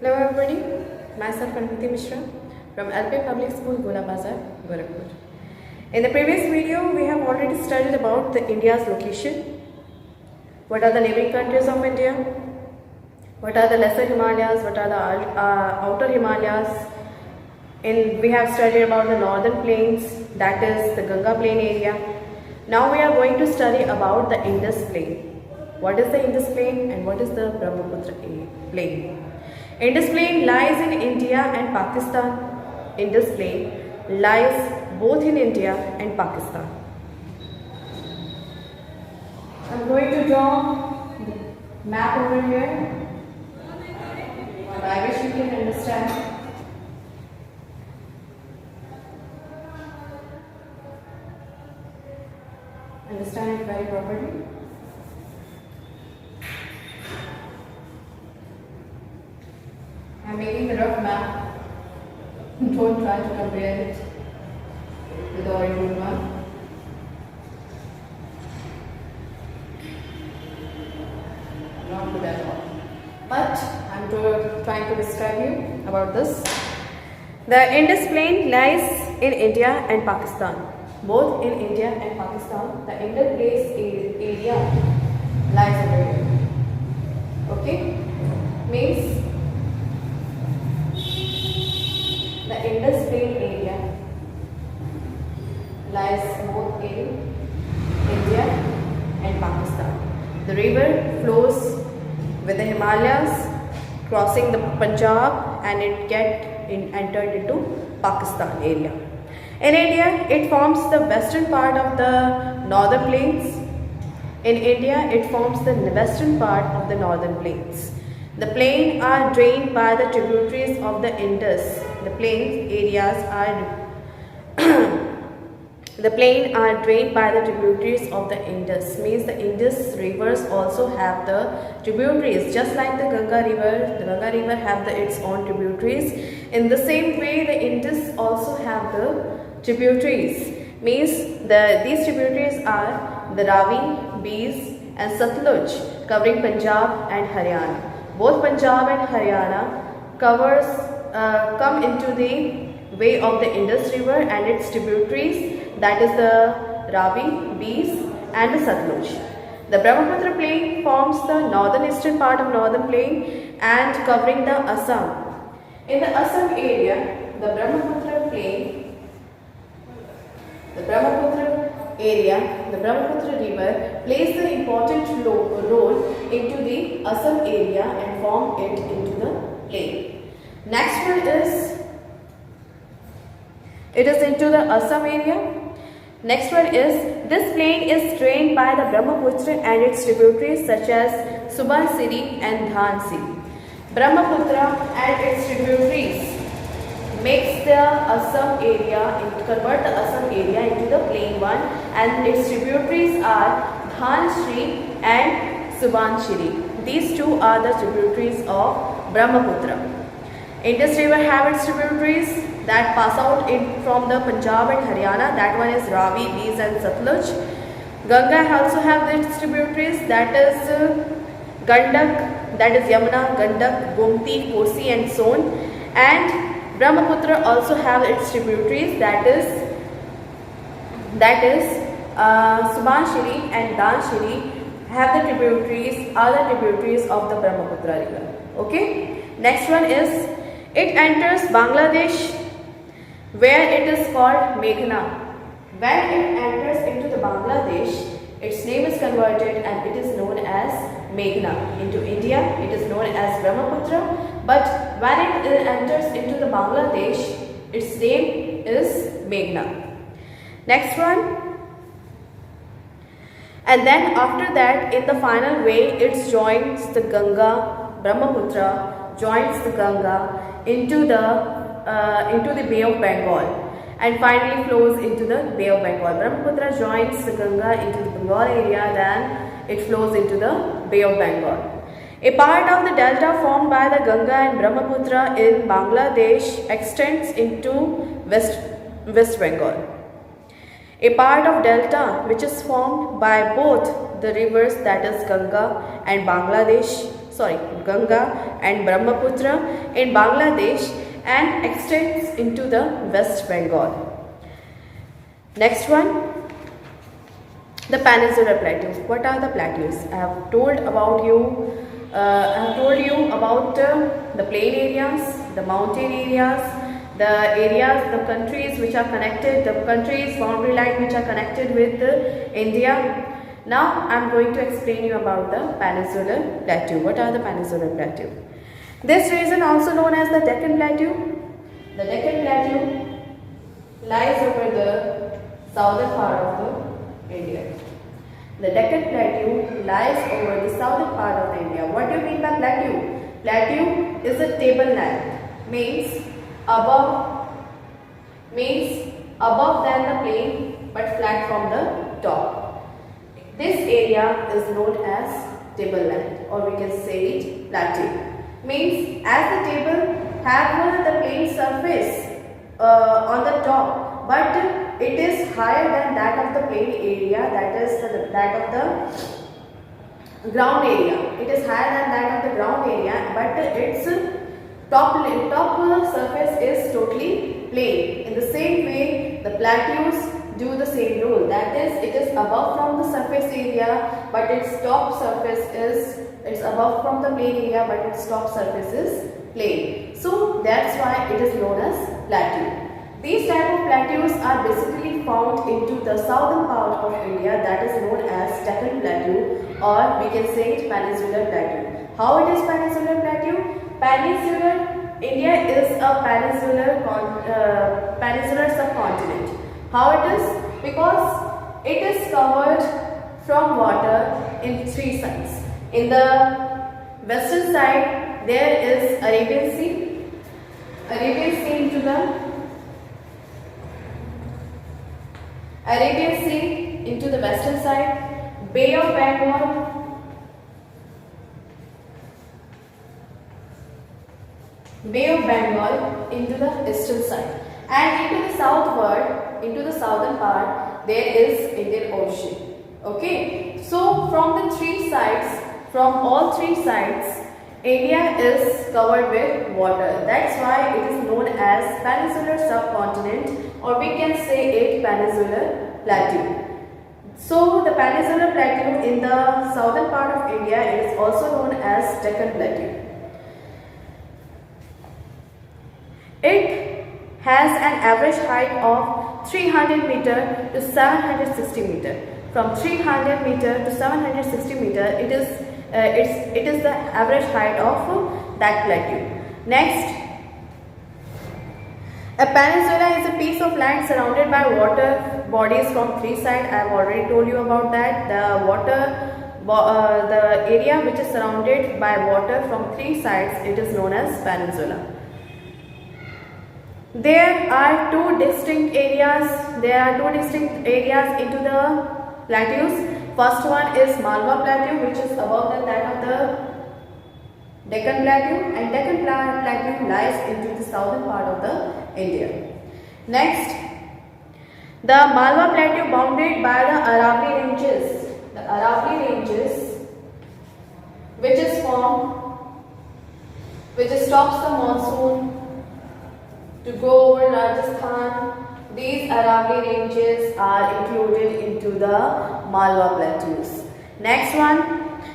Hello everybody, myself Anviti Mishra from LP Public School, Gola Bazar, Gorakhpur. In the previous video, we have already studied about the India's location. What are the neighboring countries of India? What are the lesser Himalayas? What are the outer Himalayas? We have studied about the northern plains, that is the Ganga plain area. Now we are going to study about the Indus plain. What is the Indus plain and what is the Brahmaputra plain? Indus plain lies in India and Pakistan. Indus plain lies both in India and Pakistan. I'm going to draw the map over here. I wish you can understand. Understand it very properly. I'm making a rough map. Don't try to compare it with the original one. Not good at all. But I'm trying to describe you about this. The Indus plain lies in India and Pakistan. Both in India and Pakistan, the Indus plain area lies over here. Okay? Means the Indus plain area lies both in India and Pakistan. The river flows with the Himalayas, crossing the Punjab, and it entered into Pakistan area. In India, it forms the western part of the northern plains. In India, it forms the western part of the northern plains. The plains are drained by the tributaries of the Indus. The plains areas are the plain are drained by the tributaries of the Indus. Means the Indus rivers also have the tributaries, just like the Ganga river. The Ganga river have its own tributaries. In the same way, the Indus also have the tributaries. Means these tributaries are the Ravi, Beas, and Satluj, covering Punjab and Haryana. Both Punjab and Haryana come into the way of the Indus river and its tributaries, that is the Ravi, Beas, and the Satluj. The Brahmaputra plain forms the northeastern part of northern plain and covering the Assam. In the Assam area, the Brahmaputra river plays the important role into the Assam area and form it into the plain. Next one is, it is into the Assam area. Next one is, this plain is drained by the Brahmaputra and its tributaries such as Subansiri and Dhansi. Brahmaputra and its tributaries makes the Assam area, convert the Assam area into the plain one, and its tributaries are Dhanshri and Subansiri. These two are the tributaries of Brahmaputra. Indus river have its tributaries that pass out from the Punjab and Haryana. That one is Ravi, Beas, and Satluj. Ganga also have its tributaries, that is Gandak, that is Yamuna, Gandak, Gomti, Kosi, and Son. And Brahmaputra also have its tributaries, that is Subanshiri and Dhanshiri have the tributaries, are the tributaries of the Brahmaputra river. Okay. Next one is, it enters Bangladesh where it is called Meghna. When it enters into the Bangladesh, its name is converted and it is known as Meghna. Into India, it is known as Brahmaputra, but when it enters into the Bangladesh, its name is Meghna. Next one. And then after that, in the final way, it joins the Ganga, Brahmaputra joins the Ganga into the Bay of Bengal and finally flows into the Bay of Bengal. Brahmaputra joins the Ganga into the Bengal area, then it flows into the Bay of Bengal. A part of the delta formed by the Ganga and Brahmaputra in Bangladesh extends into West Bengal. A part of delta which is formed by both the rivers, that is Ganga and Bangladesh, Ganga and Brahmaputra in Bangladesh and extends into the West Bengal. Next one, the Peninsular Plateau. What are the plateaus? I have told you about the plain areas, the mountain areas, the countries which are connected, the countries boundary line which are connected with India. Now I am going to explain you about the Peninsular Plateau. What are the Peninsular Plateau? This region also known as the Deccan Plateau. The Deccan Plateau lies over the southern part of the India. The Deccan Plateau lies over the southern part of India. What do you mean by plateau? Plateau is a tableland, means above than the plain but flat from the top. This area is known as tableland, or we can say it plateau. Means as the table have the plain surface on the top, but it is higher than that of the plain area, that is that of the ground area. It is higher than that of the ground area, but its top surface is totally plain. In the same way, the plateaus do the same role. That is, it is above from the surface area, but its top surface is above from the plain area, but its top surface is plain. So that's why it is known as plateau. These type of plateaus are basically found into the southern part of India, that is known as Deccan Plateau, or we can say it Peninsular Plateau. How it is Peninsular Plateau? India is a peninsular subcontinent. How it is? Because it is covered from water in three sides. In the western side there is Arabian Sea into the western side, Bay of Bengal into the eastern side, and into the southward, into the southern part, there is Indian Ocean. Okay, so from all three sides, India is covered with water. That's why it is known as Peninsular subcontinent, or we can say it Peninsular Plateau. So the Peninsular Plateau in the southern part of India is also known as Deccan Plateau. It has an average height of 300 meter to 760 meter. From 300 meter to 760 meter, it is the average height of that plateau. Next, a peninsula is a piece of land surrounded by water bodies from three sides. I have already told you about that. The area which is surrounded by water from three sides, it is known as peninsula. There are two distinct areas into the plateaus. First one is Malwa Plateau, which is above than that of the Deccan Plateau, and Deccan Plateau lies into the southern part of the India. Next, the Malwa Plateau bounded by the Aravalli Ranges. The Aravalli Ranges, which stops the monsoon to go over Rajasthan. These Aravalli Ranges are included into the Malwa Plateaus. Next one,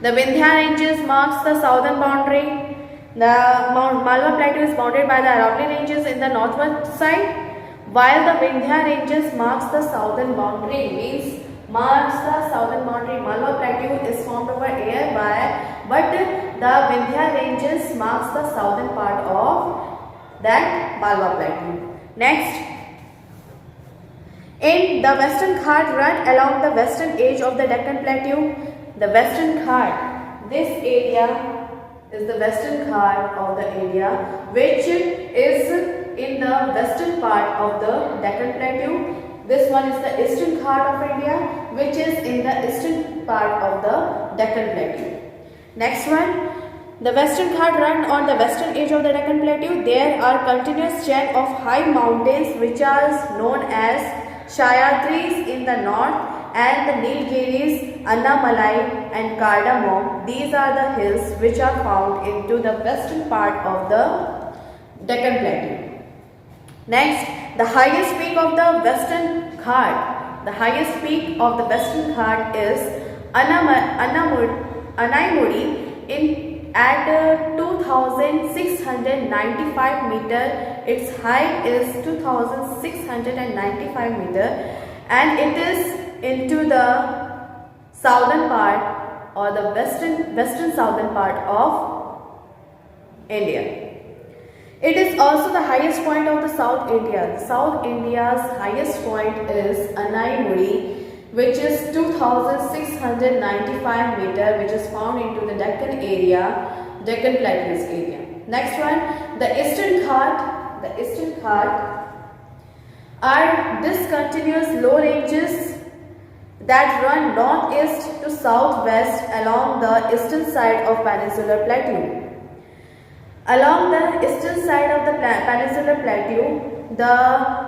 the Vindhya Ranges marks the southern boundary. The Malwa Plateau is bounded by the Aravalli Ranges in the northwest side, while the Vindhya Ranges marks the southern boundary. Malwa Plateau is formed over here but the Vindhya Ranges marks the southern part of that Malwa Plateau. Next, in the Western Ghat run along the western edge of the Deccan Plateau. The Western Ghat, this area is the Western Ghat of the India, which is in the western part of the Deccan Plateau. This one is the Eastern Ghat of India, which is in the eastern part of the Deccan Plateau. Next one, the Western Ghat run on the western edge of the Deccan Plateau. There are continuous chain of high mountains which are known as Sahyadris in the north and the Nilgiris, Annamalai and Cardamom. These are the hills which are found into the western part of the Deccan Plateau. Next, the highest peak of the Western Ghat. The highest peak of the Western Ghat is Anaimuri at 2695 meter. Its height is 2695 meter, and it is into the southern part or the western southern part of India. It is also the highest point of the South India. South India's highest point is Anaimuri, which is 2695 meter, which is found into the Deccan area, Deccan Plateaus area. Next one, the Eastern Ghat. The Eastern Ghat are discontinuous low ranges that run northeast to southwest along the eastern side of Peninsular Plateau. Along the eastern side of the Peninsular Plateau,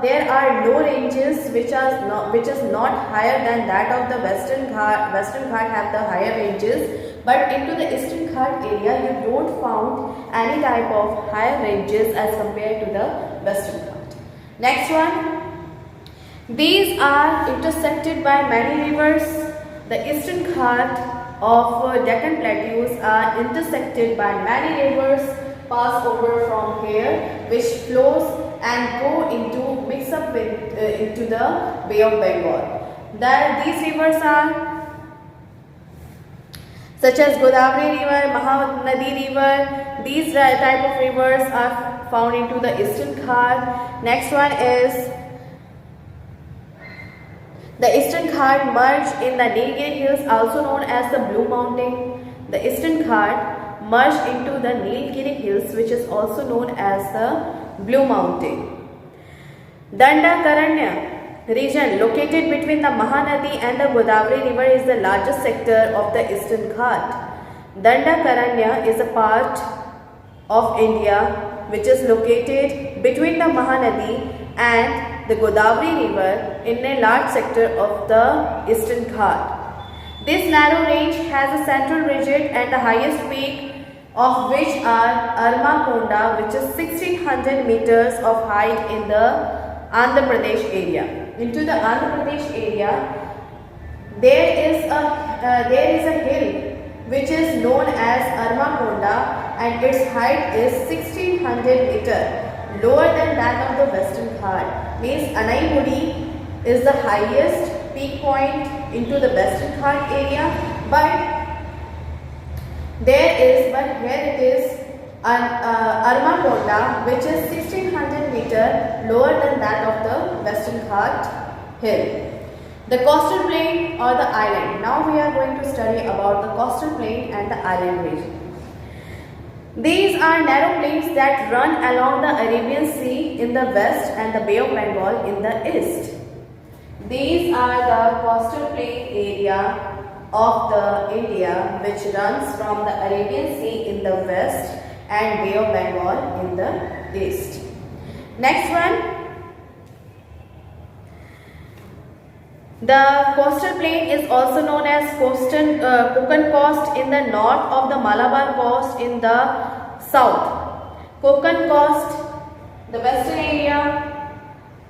there are low ranges which is not higher than that of the Western Ghat. Western Ghat have the higher ranges, but into the Eastern Ghat area you don't found any type of higher ranges as compared to the Western Ghat. Next one, these are intersected by many rivers. The Eastern Ghat of Deccan Plateaus are intersected by many rivers, pass over from here, which flows and go into mix up with into the Bay of Bengal. These rivers are such as Godavari River, Mahanadi River. These type of rivers are found into the Eastern Ghat. Next one is the Eastern Ghat merge in the Nilgiri Hills, also known as the Blue Mountain. The Eastern Ghat merge into the Nilgiri Hills, which is also known as the Blue Mountain. Dandakaranya region located between the Mahanadi and the Godavari River is the largest sector of the Eastern Ghat. Dandakaranya is a part of India which is located between the Mahanadi and the Godavari River in a large sector of the Eastern Ghat. This narrow range has a central ridge and the highest peak of which are Armakonda, which is 1600 meters of height in the Andhra Pradesh area. Into the Andhra Pradesh area, there is a hill which is known as Armakonda, and its height is 1600 meter, lower than that of the Western Ghat. Means Anaimuri is the highest peak point into the Western Ghat area, but here it is Armakonda, which is 1600 meter lower than that of the Western Ghat hill. The coastal plain or the island. Now we are going to study about the coastal plain and the island region. These are narrow plains that run along the Arabian Sea in the west and the Bay of Bengal in the east. These are the coastal plain area of the India which runs from the Arabian Sea in the west and Bay of Bengal in the east. Next one, the coastal plain is also known as Konkan coast in the north of the Malabar coast in the south. Konkan coast, the western area,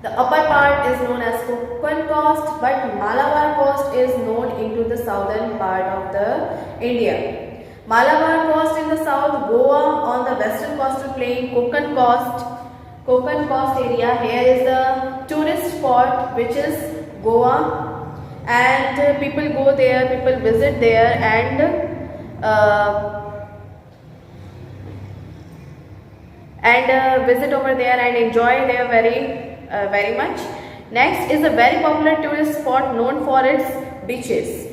the upper part is known as Konkan coast, but Malabar coast is known into the southern part of the India. Malabar coast in the south, Goa on the western coastal plain, Konkan coast area. Here is the tourist spot which is Goa, and people go there, people visit there and visit over there and enjoy there very much. Next is a very popular tourist spot known for its beaches.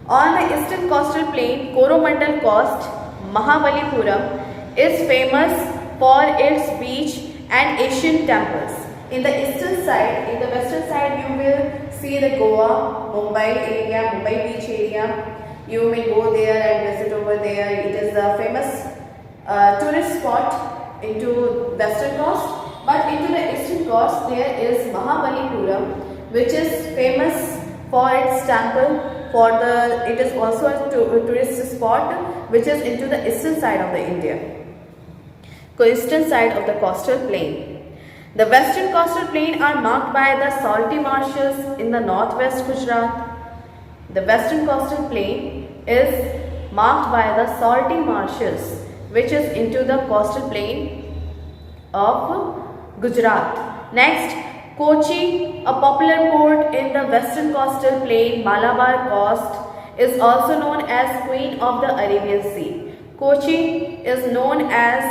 On the eastern coastal plain, Coromandel coast, Mahabalipuram is famous for its beach and Asian temples. In the eastern side, in the western side, you will see the Goa, Mumbai area, Mumbai beach area. You may go there and visit over there. It is a famous tourist spot into western coast. But into the eastern coast, there is Mahabalipuram, which is famous for its temple, it is also a tourist spot which is into the eastern side of the India, eastern side of the coastal plain. The western coastal plain are marked by the salty marshes in the northwest Gujarat. The western coastal plain is marked by the salty marshes which is into the coastal plain of Gujarat. Next, Kochi, a popular port in the western coastal plain, Malabar coast, is also known as Queen of the Arabian Sea. Kochi is known as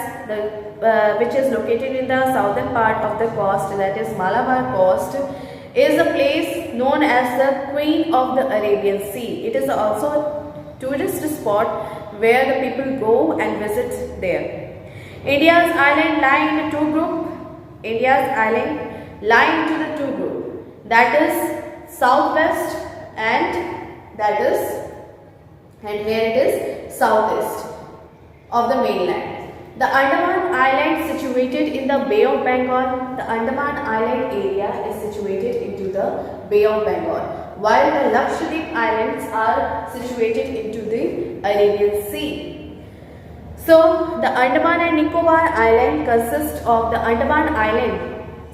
which is located in the southern part of the coast, that is Malabar coast, is a place known as the Queen of the Arabian Sea. It is also a tourist spot where the people go and visit there. India's island lie into two groups. India's island lie into the two groups, that is southwest and here it is southeast of the mainland. The Andaman Island situated in the Bay of Bengal. The Andaman Island area is situated into the Bay of Bengal, while the Lakshadweep Islands are situated into the Arabian Sea. So, the Andaman and Nicobar Island consists of the Andaman Island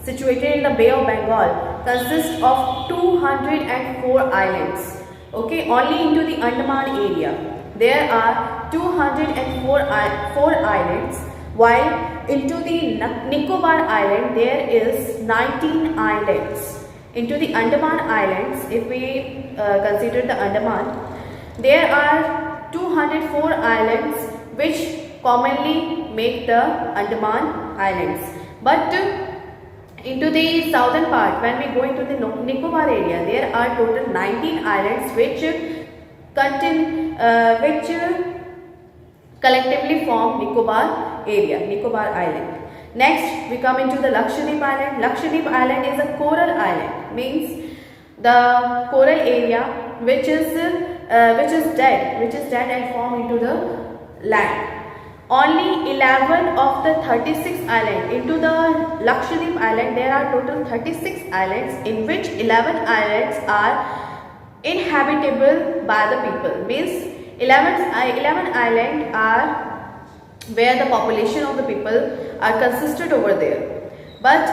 situated in the Bay of Bengal consists of 204 islands. Okay, only into the Andaman area there are 204 islands, while into the Nicobar Island there is 19 islands. Into the Andaman Islands, if we consider the Andaman, there are 204 islands which commonly make the Andaman Islands. But into the southern part, when we go into the Nicobar area, there are total 19 islands which collectively form Nicobar area, Nicobar Island. Next, we come into the Lakshadweep Island. Lakshadweep Island is a coral island, means the coral area which is dead and formed into the land. Only 11 of the 36 islands into the Lakshadweep Island, there are total 36 islands, in which 11 islands are inhabitable by the people. Means 11 islands are where the population of the people are consisted over there. But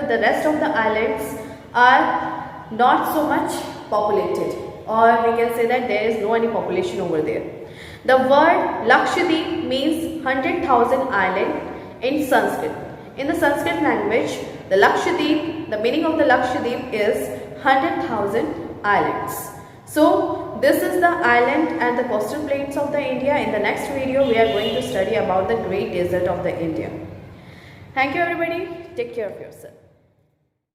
the rest of the islands are not so much populated, or we can say that there is no any population over there. The word Lakshadweep means 100,000 island in Sanskrit. In the Sanskrit language, the Lakshadweep, the meaning of the Lakshadweep is 100,000 islands. So this is the island and the coastal plains of the India. In the next video, we are going to study about the Great Desert of the India. Thank you everybody. Take care of yourself.